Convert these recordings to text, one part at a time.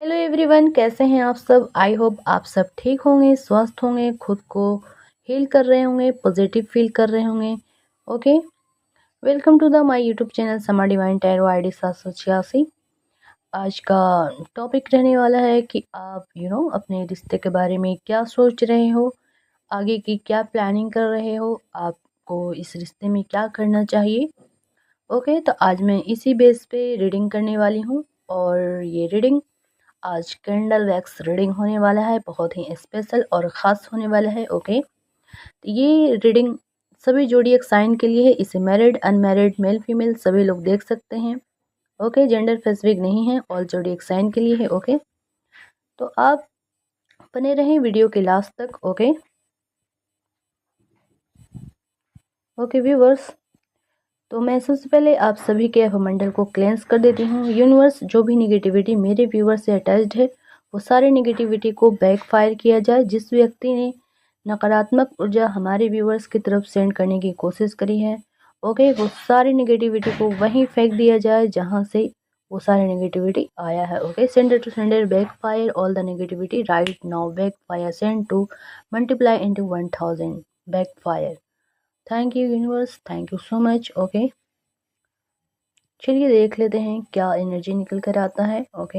Hello everyone, कैसे हैं आप सब। आई होप आप सब ठीक होंगे, स्वस्थ होंगे, खुद को हील कर रहे होंगे, पॉजिटिव फील कर रहे होंगे। Okay, welcome to the my YouTube channel Sama divine tarot ID 786। आज का टॉपिक रहने वाला है कि आप अपने रिश्ते के बारे में क्या सोच रहे हो, आगे की क्या प्लानिंग कर रहे हो, आपको इस रिश्ते में क्या करना चाहिए। ओके, तो आज मैं इसी बेस पे रीडिंग करने वाली हूँ। और ये रीडिंग आज कैंडल वैक्स रीडिंग होने वाला है, बहुत ही स्पेशल और ख़ास होने वाला है। ओके, तो ये रीडिंग सभी जोडिएक साइन के लिए है। इसे मैरिड, अनमैरिड, मेल फीमेल सभी लोग देख सकते हैं। ओके, जेंडर स्पेसिफिक नहीं है, ऑल जोडिएक साइन के लिए है। ओके, तो आप बने रहें वीडियो के लास्ट तक। ओके ओके व्यूवर्स, तो मैं सबसे पहले आप सभी के मंडल को क्लेंस कर देती हूँ। यूनिवर्स, जो भी निगेटिविटी मेरे व्यूवर्स से अटैच्ड है वो सारे निगेटिविटी को बैकफायर किया जाए। जिस व्यक्ति ने नकारात्मक ऊर्जा हमारे व्यूवर्स की तरफ सेंड करने की कोशिश करी है, ओके, वो सारी निगेटिविटी को वहीं फेंक दिया जाए जहाँ से वो सारी निगेटिविटी आया है। Okay, sender to sender, backfire all the negativity right now, backfire send to multiply into 1000, backfire. Thank you universe, thank you so much. Okay, चलिए देख लेते हैं क्या एनर्जी निकल कर आता है। ओके,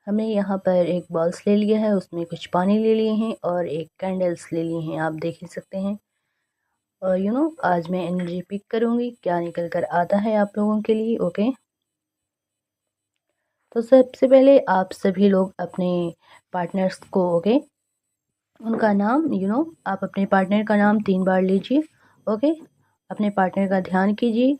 हमने यहाँ पर एक बॉल्स ले लिया है, उसमें कुछ पानी ले लिए हैं और एक कैंडल्स ले लिए हैं, आप देख ही सकते हैं। और आज मैं एनर्जी पिक करूँगी, क्या निकल कर आता है आप लोगों के लिए। ओके, तो सबसे पहले आप सभी लोग अपने पार्टनर्स को, ओके, उनका नाम आप अपने पार्टनर का नाम 3 बार लीजिए। ओके, अपने पार्टनर का ध्यान कीजिए।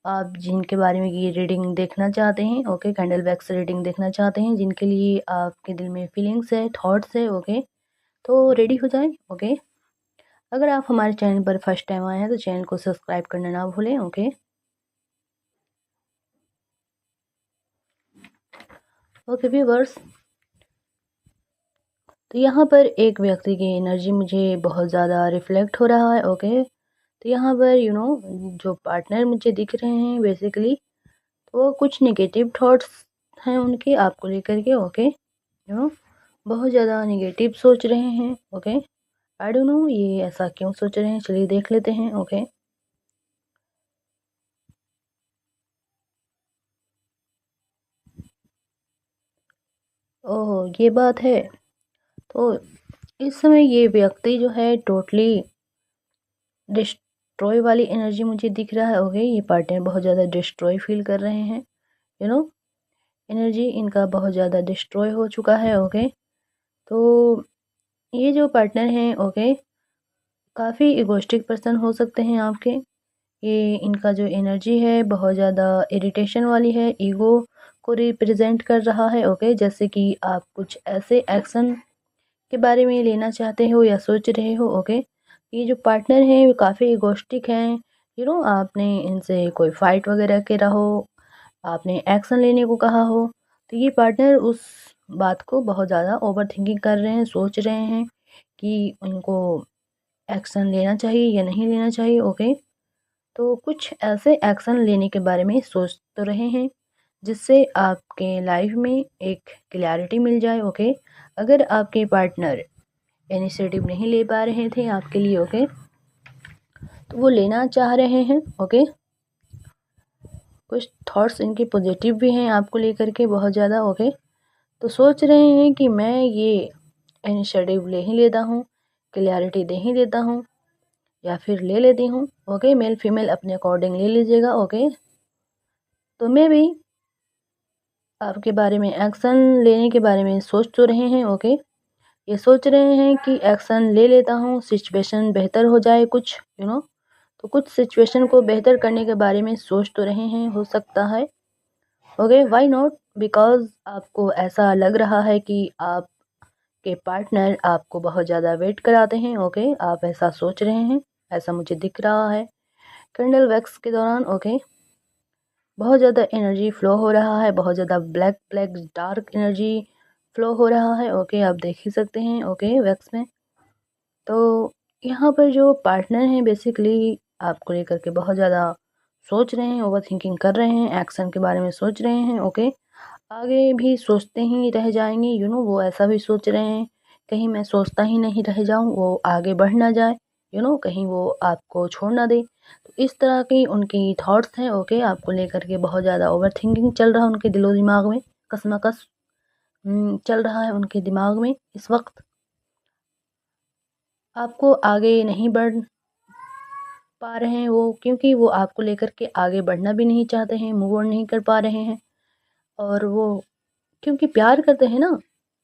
आप जिनके बारे में ये रीडिंग देखना चाहते हैं, ओके, कैंडल वैक्स रीडिंग देखना चाहते हैं, जिनके लिए आपके दिल में फीलिंग्स है, थॉट्स है, ओके, तो रेडी हो जाएं। ओके, अगर आप हमारे चैनल पर फर्स्ट टाइम आए हैं तो चैनल को सब्सक्राइब करना ना भूलें। ओके ओके व्यूअर्स, तो यहाँ पर एक व्यक्ति की एनर्जी मुझे बहुत ज़्यादा रिफ्लेक्ट हो रहा है। ओके, तो यहाँ पर जो पार्टनर मुझे दिख रहे हैं बेसिकली, तो कुछ नेगेटिव थॉट्स हैं उनके आपको लेकर के। ओके, बहुत ज़्यादा नेगेटिव सोच रहे हैं। ओके, आई डोंट नो ये ऐसा क्यों सोच रहे हैं, चलिए देख लेते हैं। ओके, ओह ये बात है। तो इस समय ये व्यक्ति जो है टोटली डिस्ट्रॉय वाली एनर्जी मुझे दिख रहा है। ओके, ये पार्टनर बहुत ज़्यादा डिस्ट्रॉय फील कर रहे हैं। यू नो एनर्जी इनका बहुत ज़्यादा डिस्ट्रॉय हो चुका है। ओके, तो ये जो पार्टनर हैं, ओके, काफ़ी इगोस्टिक पर्सन हो सकते हैं आपके। ये इनका जो एनर्जी है बहुत ज़्यादा इरिटेशन वाली है, ईगो को रिप्रेजेंट कर रहा है। ओके, जैसे कि आप कुछ ऐसे एक्शन के बारे में लेना चाहते हो या सोच रहे हो। ओके, ये जो पार्टनर हैं वो काफ़ी इगोस्टिक हैं। आपने इनसे कोई फाइट वगैरह करा हो, आपने एक्शन लेने को कहा हो, तो ये पार्टनर उस बात को बहुत ज़्यादा ओवर थिंकिंग कर रहे हैं, सोच रहे हैं कि उनको एक्शन लेना चाहिए या नहीं लेना चाहिए। ओके, तो कुछ ऐसे एक्शन लेने के बारे में सोच तो रहे हैं जिससे आपके लाइफ में एक क्लैरिटी मिल जाए। ओके, अगर आपके पार्टनर इनिशिएटिव नहीं ले पा रहे थे आपके लिए, ओके, तो वो लेना चाह रहे हैं। ओके, कुछ थॉट्स इनके पॉजिटिव भी हैं आपको लेकर के बहुत ज़्यादा। ओके, तो सोच रहे हैं कि मैं ये इनिशिएटिव ले ही लेता हूँ, क्लैरिटी दे ही देता हूँ, या फिर ले लेती हूँ। ओके, मेल फीमेल अपने अकॉर्डिंग ले लीजिएगा। ओके, तो मैं भी आपके बारे में एक्शन लेने के बारे में सोच तो रहे हैं। ओके, ये सोच रहे हैं कि एक्शन ले लेता हूँ, सिचुएशन बेहतर हो जाए कुछ, तो कुछ सिचुएशन को बेहतर करने के बारे में सोच तो रहे हैं, हो सकता है। ओके, व्हाई नॉट, बिकॉज आपको ऐसा लग रहा है कि आपके पार्टनर आपको बहुत ज़्यादा वेट कराते हैं। ओके, आप ऐसा सोच रहे हैं, ऐसा मुझे दिख रहा है कैंडल वैक्स के दौरान। ओके, बहुत ज़्यादा एनर्जी फ्लो हो रहा है, बहुत ज़्यादा black black dark energy flow हो रहा है। ओके, आप देख ही सकते हैं। ओके, वैक्स में तो यहाँ पर जो पार्टनर हैं बेसिकली आपको लेकर के बहुत ज़्यादा सोच रहे हैं, ओवर थिंकिंग कर रहे हैं, एक्शन के बारे में सोच रहे हैं। ओके, आगे भी सोचते ही रह जाएंगे, वो ऐसा भी सोच रहे हैं कहीं मैं सोचता ही नहीं रह जाऊं, वो आगे बढ़ ना जाए, कहीं वो आपको छोड़ ना दे। तो इस तरह की उनकी थॉट्स हैं, ओके, आपको लेकर के बहुत ज़्यादा ओवर थिंकिंग चल रहा है उनके दिलो दिमाग में, कसमकस चल रहा है उनके दिमाग में इस वक्त। आपको आगे नहीं बढ़ पा रहे हैं वो, क्योंकि वो आपको लेकर के आगे बढ़ना भी नहीं चाहते हैं, मूव ऑन नहीं कर पा रहे हैं। और वो क्योंकि प्यार करते हैं ना,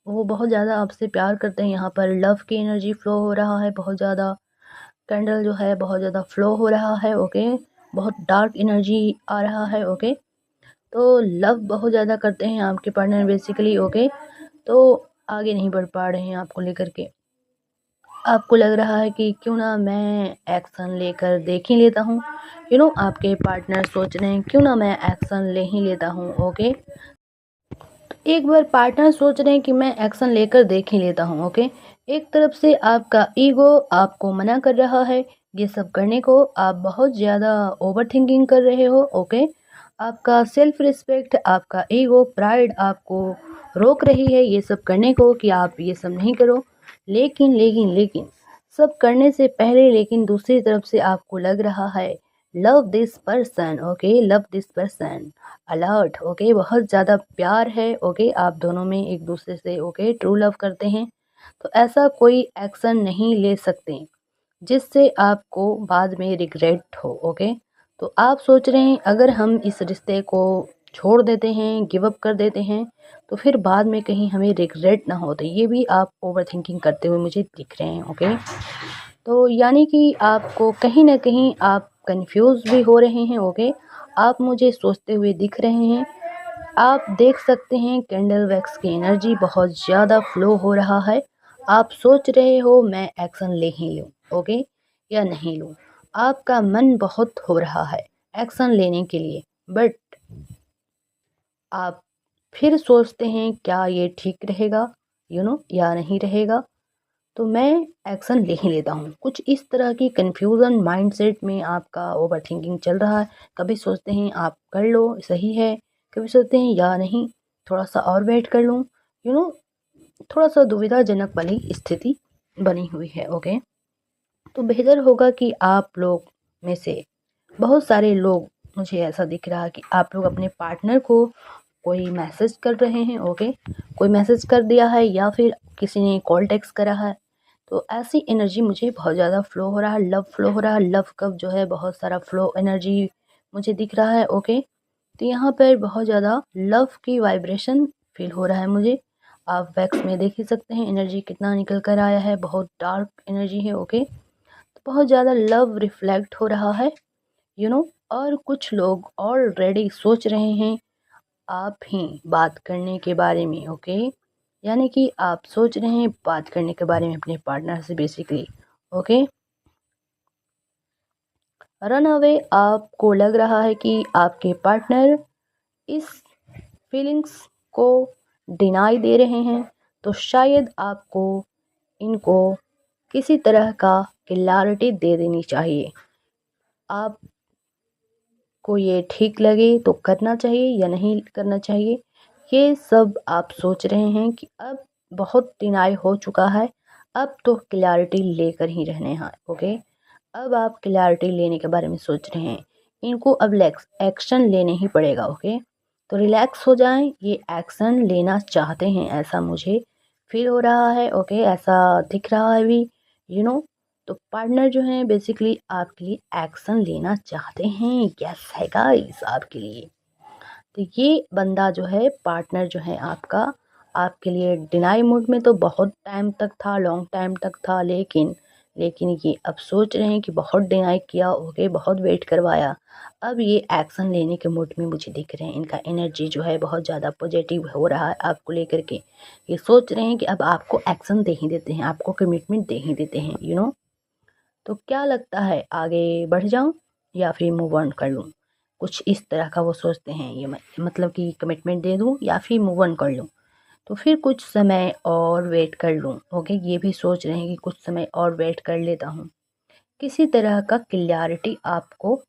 वो बहुत ज़्यादा आपसे प्यार करते हैं। यहाँ पर लव की एनर्जी फ्लो हो रहा है, बहुत ज़्यादा कैंडल जो है बहुत ज़्यादा फ्लो हो रहा है, ओके, बहुत डार्क एनर्जी आ रहा है, ओके। तो लव बहुत ज़्यादा करते हैं आपके पार्टनर बेसिकली, ओके। तो आगे नहीं बढ़ पा रहे हैं आपको लेकर के। आपको लग रहा है कि क्यों ना मैं एक्शन लेकर देख ही लेता हूँ, आपके पार्टनर सोच रहे हैं क्यों ना मैं एक्शन ले ही लेता हूँ, ओके। एक बार पार्टनर सोच रहे हैं कि मैं एक्शन लेकर देख ही लेता हूँ, ओके। एक तरफ से आपका ईगो आपको मना कर रहा है ये सब करने को, आप बहुत ज़्यादा ओवर थिंकिंग कर रहे हो, ओके। आपका सेल्फ रिस्पेक्ट, आपका ईगो, प्राइड आपको रोक रही है ये सब करने को कि आप ये सब नहीं करो। लेकिन लेकिन लेकिन सब करने से पहले लेकिन दूसरी तरफ से आपको लग रहा है love this person, okay, love this person alert, okay, बहुत ज़्यादा प्यार है, ओके, आप दोनों में एक दूसरे से, ओके, ट्रू लव करते हैं। तो ऐसा कोई एक्शन नहीं ले सकते जिससे आपको बाद में रिग्रेट हो, ओके। तो आप सोच रहे हैं अगर हम इस रिश्ते को छोड़ देते हैं, गिव अप कर देते हैं, तो फिर बाद में कहीं हमें रिग्रेट ना हो। तो ये भी आप ओवर थिंकिंग करते हुए मुझे दिख रहे हैं, ओके। तो यानी कि आपको कहीं ना कहीं आप कंफ्यूज भी हो रहे हैं, ओके। आप मुझे सोचते हुए दिख रहे हैं। आप देख सकते हैं कैंडल वैक्स की एनर्जी बहुत ज़्यादा फ्लो हो रहा है। आप सोच रहे हो मैं एक्शन ले ही लूँ, ओके, या नहीं लूँ। आपका मन बहुत हो रहा है एक्शन लेने के लिए, बट आप फिर सोचते हैं क्या ये ठीक रहेगा, या नहीं रहेगा। तो मैं एक्शन ले ही लेता हूँ। कुछ इस तरह की कन्फ्यूज़न माइंडसेट में आपका ओवर थिंकिंग चल रहा है। कभी सोचते हैं आप कर लो सही है, कभी सोचते हैं या नहीं थोड़ा सा और वेट कर लूँ, यू नो थोड़ा सा दुविधाजनक वाली स्थिति बनी हुई है, ओके। तो बेहतर होगा कि आप लोग में से बहुत सारे लोग, मुझे ऐसा दिख रहा है कि आप लोग अपने पार्टनर को कोई मैसेज कर रहे हैं, ओके, कोई मैसेज कर दिया है या फिर किसी ने कॉल टेक्स्ट करा है। तो ऐसी एनर्जी मुझे बहुत ज़्यादा फ्लो हो रहा है, लव फ्लो हो रहा है, लव कब जो है बहुत सारा फ्लो एनर्जी मुझे दिख रहा है, ओके। तो यहाँ पर बहुत ज़्यादा लव की वाइब्रेशन फील हो रहा है मुझे। आप वैक्स में देख ही सकते हैं एनर्जी कितना निकल कर आया है, बहुत डार्क एनर्जी है, ओके। तो बहुत ज़्यादा लव रिफ्लेक्ट हो रहा है, और कुछ लोग ऑलरेडी सोच रहे हैं आप ही बात करने के बारे में, ओके। यानी कि आप सोच रहे हैं बात करने के बारे में अपने पार्टनर से बेसिकली, ओके। रन अवे, आपको लग रहा है कि आपके पार्टनर इस फीलिंग्स को डिनाई दे रहे हैं। तो शायद आपको इनको किसी तरह का क्लैरिटी दे देनी चाहिए। आपको ये ठीक लगे तो करना चाहिए या नहीं करना चाहिए, ये सब आप सोच रहे हैं कि अब बहुत डिनाई हो चुका है, अब तो क्लैरिटी लेकर ही रहने हैं, ओके। अब आप क्लैरिटी लेने के बारे में सोच रहे हैं, इनको अब एक्शन लेने ही पड़ेगा, ओके। तो रिलैक्स हो जाएं, ये एक्शन लेना चाहते हैं ऐसा मुझे फील हो रहा है, ओके, ऐसा दिख रहा है भी, यू नो तो पार्टनर जो है बेसिकली आपके लिए एक्शन लेना चाहते हैं, यस है गाइस आपके लिए। तो ये बंदा जो है पार्टनर जो है आपका, आपके लिए डिनाई मूड में तो बहुत टाइम तक था, लॉन्ग टाइम तक था, लेकिन ये अब सोच रहे हैं कि बहुत डिनाई किया, ओके, बहुत वेट करवाया, अब ये एक्शन लेने के मूड में मुझे दिख रहे हैं। इनका एनर्जी जो है बहुत ज़्यादा पॉजिटिव हो रहा है आपको लेकर के। ये सोच रहे हैं कि अब आपको एक्शन दे ही देते हैं, आपको कमिटमेंट दे ही देते हैं, तो क्या लगता है आगे बढ़ जाऊं या फिर मूव ऑन कर लूं? कुछ इस तरह का वो सोचते हैं, ये मतलब कि कमिटमेंट दे दूं या फिर मूव ऑन कर लूं, तो फिर कुछ समय और वेट कर लूं, ओके। ये भी सोच रहे हैं कि कुछ समय और वेट कर लेता हूं। किसी तरह का क्लैरिटी आपको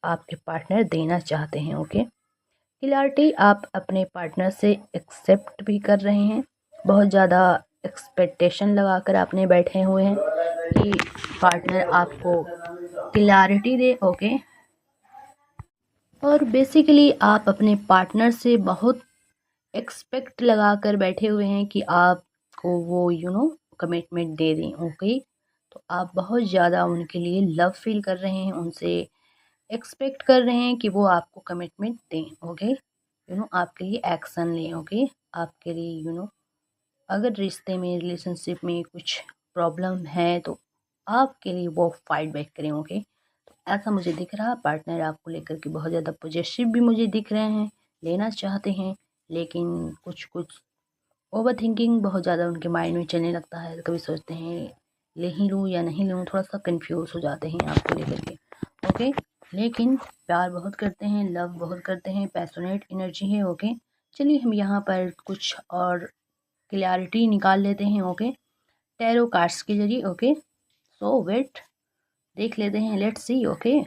आपके पार्टनर देना चाहते हैं, ओके। क्लैरिटी आप अपने पार्टनर से एक्सेप्ट भी कर रहे हैं, बहुत ज़्यादा एक्सपेक्टेशन लगा कर आपने बैठे हुए हैं कि पार्टनर आपको क्लैरिटी दे। ओके, और बेसिकली आप अपने पार्टनर से बहुत एक्सपेक्ट लगा कर बैठे हुए हैं कि आपको वो कमिटमेंट दे दें। ओके, तो आप बहुत ज़्यादा उनके लिए लव फील कर रहे हैं, उनसे एक्सपेक्ट कर रहे हैं कि वो आपको कमिटमेंट दें। ओके, आपके लिए एक्शन लें। ओके, आपके लिए अगर रिश्ते में रिलेशनशिप में कुछ प्रॉब्लम है तो आपके लिए वो फाइट बैक करें। ओके, तो ऐसा मुझे दिख रहा, पार्टनर आपको लेकर के बहुत ज़्यादा पॉजिटिव भी मुझे दिख रहे हैं, लेना चाहते हैं, लेकिन कुछ कुछ ओवर थिंकिंग बहुत ज़्यादा उनके माइंड में चलने लगता है। कभी सोचते हैं ले ही लूँ या नहीं लूँ, थोड़ा सा कंफ्यूज हो जाते हैं आपको लेकर के। ओके, लेकिन प्यार बहुत करते हैं, लव बहुत करते हैं, पैशनेट एनर्जी है। ओके, चलिए हम यहाँ पर कुछ और क्लैरिटी निकाल लेते हैं। ओके, टैरो कार्ड्स के जरिए। ओके, सो वेट, देख लेते हैं, लेट्स सी। ओके,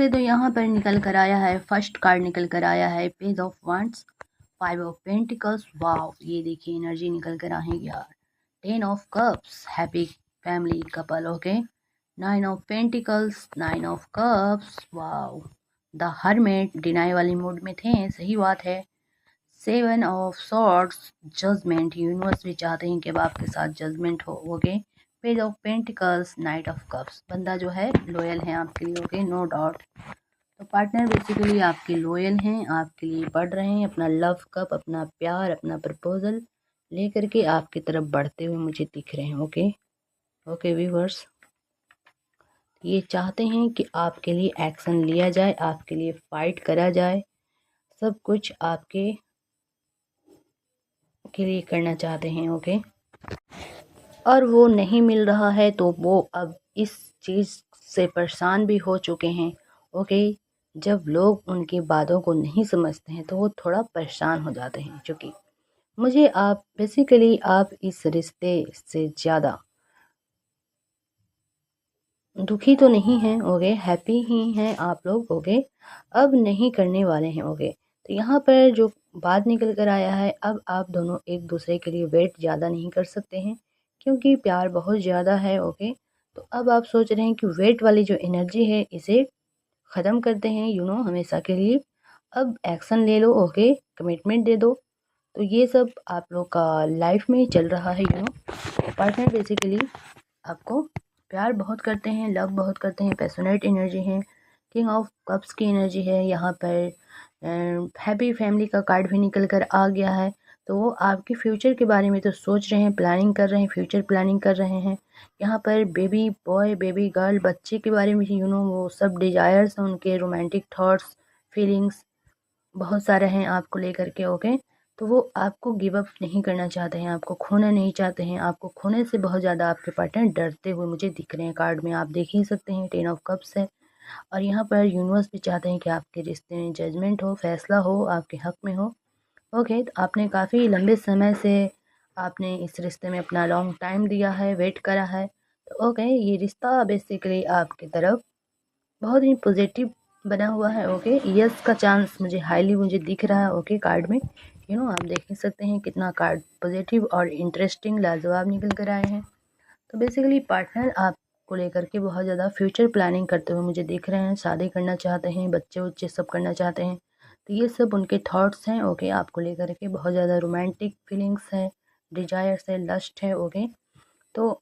तो यहाँ पर निकल कर आया है, फर्स्ट कार्ड निकल कर आया है page of wands, 5 of pentacles. Wow, ये देखिए एनर्जी निकल कर आएगी यार। 10 of cups, happy family couple. Okay, 9 of pentacles, 9 of cups. Wow, the hermit, deny वाली मूड में थे, सही बात है। 7 ऑफ सॉर्ड्स, जजमेंट, यूनिवर्स भी चाहते हैं कि अब आपके साथ जजमेंट हो। Okay, page of pentacles, knight of cups, बंदा जो है लॉयल है आपके लिए। Okay, no doubt. तो पार्टनर बेसिकली आपके लॉयल हैं, आपके लिए बढ़ रहे हैं, अपना लव कप, अपना प्यार, अपना प्रपोजल लेकर के आपकी तरफ बढ़ते हुए मुझे दिख रहे हैं। ओके व्यूअर्स, ये चाहते हैं कि आपके लिए एक्शन लिया जाए, आपके लिए फाइट करा जाए, सब कुछ आपके के लिए करना चाहते हैं। ओके, और वो नहीं मिल रहा है तो वो अब इस चीज़ से परेशान भी हो चुके हैं। ओके, जब लोग उनकी बातों को नहीं समझते हैं तो वो थोड़ा परेशान हो जाते हैं। क्योंकि मुझे आप बेसिकली आप इस रिश्ते से ज़्यादा दुखी तो नहीं हैं। ओके, हैप्पी ही हैं आप लोग। ओके, अब नहीं करने वाले हैं। ओके, तो यहाँ पर जो बात निकल कर आया है, अब आप दोनों एक दूसरे के लिए वेट ज़्यादा नहीं कर सकते हैं क्योंकि प्यार बहुत ज़्यादा है। ओके, तो अब आप सोच रहे हैं कि वेट वाली जो एनर्जी है इसे ख़त्म करते हैं हमेशा के लिए। अब एक्शन ले लो। ओके, कमिटमेंट दे दो। तो ये सब आप लोग का लाइफ में चल रहा है। पार्टनर बेसिकली आपको प्यार बहुत करते हैं, लव बहुत करते हैं, पैशनेट एनर्जी है, किंग ऑफ कप्स की एनर्जी है। यहाँ पर हैप्पी फैमिली का कार्ड भी निकल कर आ गया है। तो वो आपके फ्यूचर के बारे में तो सोच रहे हैं, प्लानिंग कर रहे हैं, फ्यूचर प्लानिंग कर रहे हैं। यहाँ पर बेबी बॉय, बेबी गर्ल, बच्चे के बारे में वो सब डिज़ायर्स, उनके रोमांटिक थॉट्स, फीलिंग्स बहुत सारे हैं आपको लेकर के। ओके, तो वो आपको गिव अप नहीं करना चाहते हैं, आपको खोना नहीं चाहते हैं। आपको खोने से बहुत ज़्यादा आपके पार्टनर डरते हुए मुझे दिख रहे हैं। कार्ड में आप देख ही सकते हैं 10 ऑफ कप्स है। और यहाँ पर यूनिवर्स भी चाहते हैं कि आपके रिश्ते में जजमेंट हो, फैसला हो, आपके हक में हो। ओके, तो आपने काफ़ी लंबे समय से आपने इस रिश्ते में अपना लॉन्ग टाइम दिया है, वेट करा है। तो ओके, ये रिश्ता बेसिकली आपकी तरफ बहुत ही पॉजिटिव बना हुआ है। ओके, यस का चांस मुझे हाईली मुझे दिख रहा है। ओके, कार्ड में आप देख ही सकते हैं कितना कार्ड पॉजिटिव और इंटरेस्टिंग लाजवाब निकल कर आए हैं। तो बेसिकली पार्टनर आपको लेकर के बहुत ज़्यादा फ्यूचर प्लानिंग करते हुए मुझे दिख रहे हैं, शादी करना चाहते हैं, बच्चे उच्चे सब करना चाहते हैं। तो ये सब उनके थॉट्स हैं। ओके, आपको लेकर के बहुत ज़्यादा रोमांटिक फीलिंग्स है, डिजायर्स है, लस्ट है। ओके, तो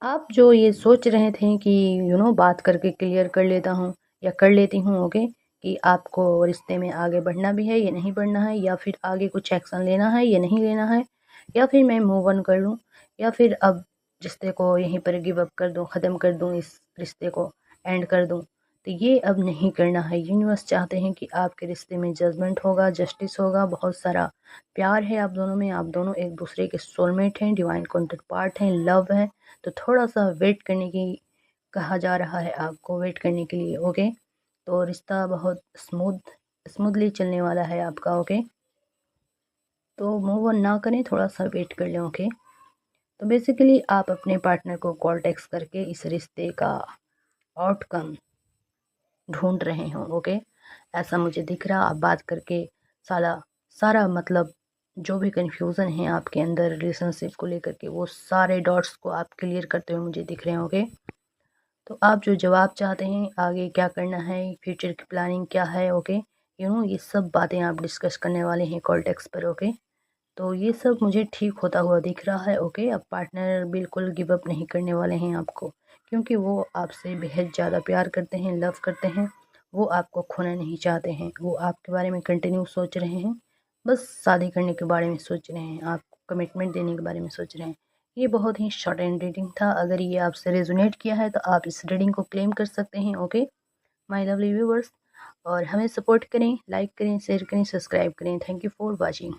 आप जो ये सोच रहे थे कि बात करके क्लियर कर लेता हूँ या कर लेती हूँ। ओके, कि आपको रिश्ते में आगे बढ़ना भी है या नहीं बढ़ना है, या फिर आगे कुछ एक्शन लेना है या नहीं लेना है, या फिर मैं मूव ऑन कर लूँ, या फिर अब रिश्ते को यहीं पर गिव अप कर दूँ, ख़त्म कर दूँ, इस रिश्ते को एंड कर दूँ। तो ये अब नहीं करना है। यूनिवर्स चाहते हैं कि आपके रिश्ते में जजमेंट होगा, जस्टिस होगा, बहुत सारा प्यार है आप दोनों में, आप दोनों एक दूसरे के सोलमेट हैं, डिवाइन कॉन्ट्रैक्ट पार्ट हैं, लव है। तो थोड़ा सा वेट करने की कहा जा रहा है आपको, वेट करने के लिए। ओके, तो रिश्ता बहुत स्मूथली चलने वाला है आपका। ओके, तो मूव ऑन ना करें, थोड़ा सा वेट कर लें। ओके, तो बेसिकली आप अपने पार्टनर को कॉल टेक्स्ट करके इस रिश्ते का आउटकम ढूंढ रहे हो। ओके, ऐसा मुझे दिख रहा। आप बात करके सारा मतलब जो भी कन्फ्यूज़न है आपके अंदर रिलेशनशिप को लेकर के, वो सारे डॉट्स को आप क्लियर करते हुए मुझे दिख रहे होंगे। तो आप जो जवाब चाहते हैं, आगे क्या करना है, फ्यूचर की प्लानिंग क्या है, ओके, ये सब बातें आप डिस्कस करने वाले हैं कॉल टेक्स्ट पर, ओके। तो ये सब मुझे ठीक होता हुआ दिख रहा है, ओके। अब पार्टनर बिल्कुल गिव अप नहीं करने वाले हैं आपको, क्योंकि वो आपसे बेहद ज़्यादा प्यार करते हैं, लव करते हैं। वो आपको खोना नहीं चाहते हैं, वो आपके बारे में कंटिन्यू सोच रहे हैं, बस शादी करने के बारे में सोच रहे हैं, आपको कमिटमेंट देने के बारे में सोच रहे हैं। ये बहुत ही शॉर्ट एंड रीडिंग था। अगर ये आपसे रेजोनेट किया है तो आप इस रीडिंग को क्लेम कर सकते हैं, ओके माय लवली व्यूवर्स। और हमें सपोर्ट करें, लाइक करें, शेयर करें, सब्सक्राइब करें। Thank you for watching.